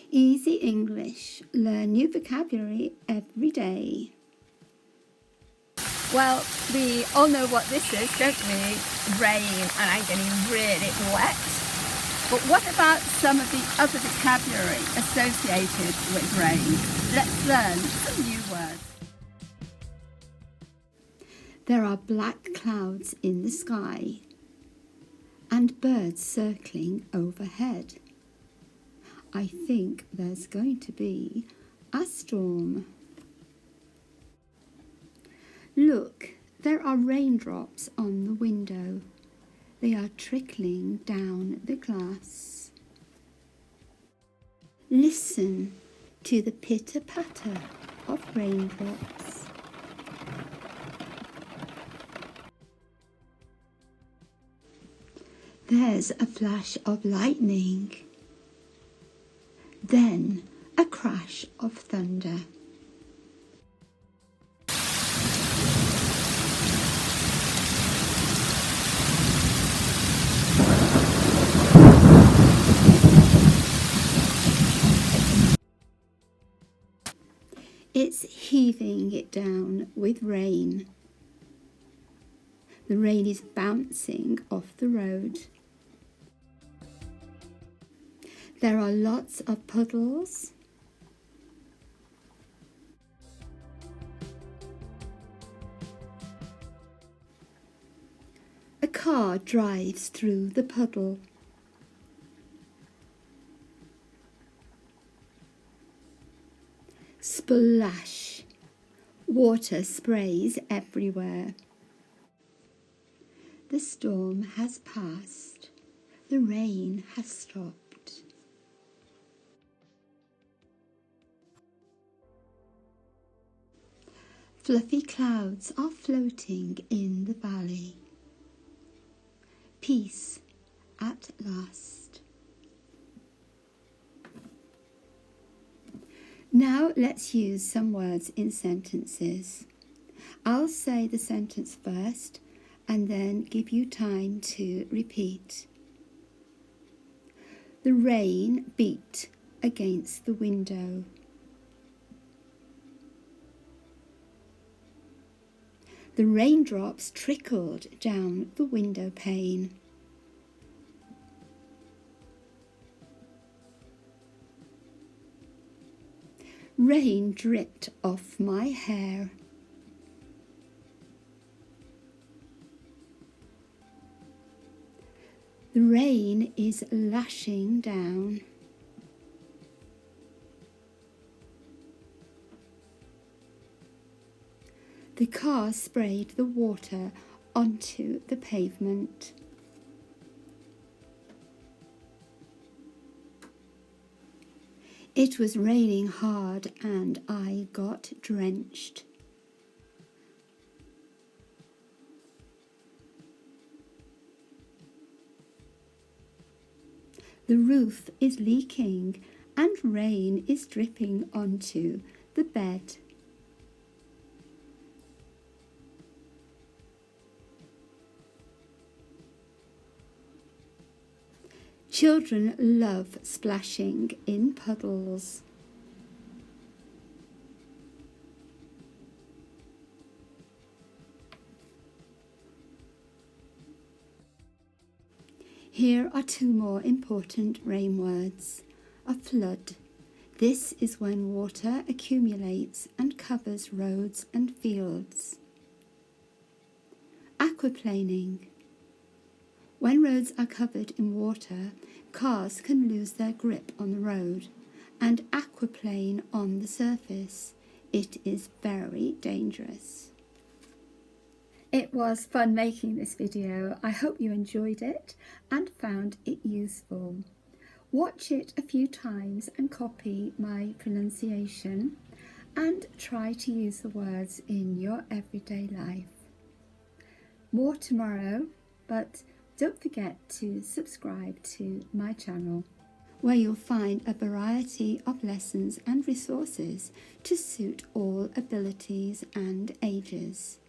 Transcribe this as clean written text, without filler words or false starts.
Easy English. Learn new vocabulary every day. Well, we all know what this is, don't we? Rain, and I'm getting really wet. But what about some of the other vocabulary associated with rain? Let's learn some new words. There are black clouds in the sky and birds circling overhead. I think there's going to be a storm. Look, there are raindrops on the window. They are trickling down the glass. Listen to the pitter-patter of raindrops. There's a flash of lightning, then a crash of thunder. It's heaving it down with rain. The rain is bouncing off the road. There are lots of puddles. A car drives through the puddle. Splash! Water sprays everywhere. The storm has passed. The rain has stopped. Fluffy clouds are floating in the valley. Peace at last. Now let's use some words in sentences. I'll say the sentence first and then give you time to repeat. The rain beat against the window. The raindrops trickled down the window pane. Rain dripped off my hair. The rain is lashing down. The car sprayed the water onto the pavement. It was raining hard and I got drenched. The roof is leaking and rain is dripping onto the bed. Children love splashing in puddles. Here are two more important rain words. A flood. This is when water accumulates and covers roads and fields. Aquaplaning. When roads are covered in water, cars can lose their grip on the road and aquaplane on the surface. It is very dangerous. It was fun making this video. I hope you enjoyed it and found it useful. Watch it a few times and copy my pronunciation and try to use the words in your everyday life. More tomorrow, but don't forget to subscribe to my channel, where you'll find a variety of lessons and resources to suit all abilities and ages.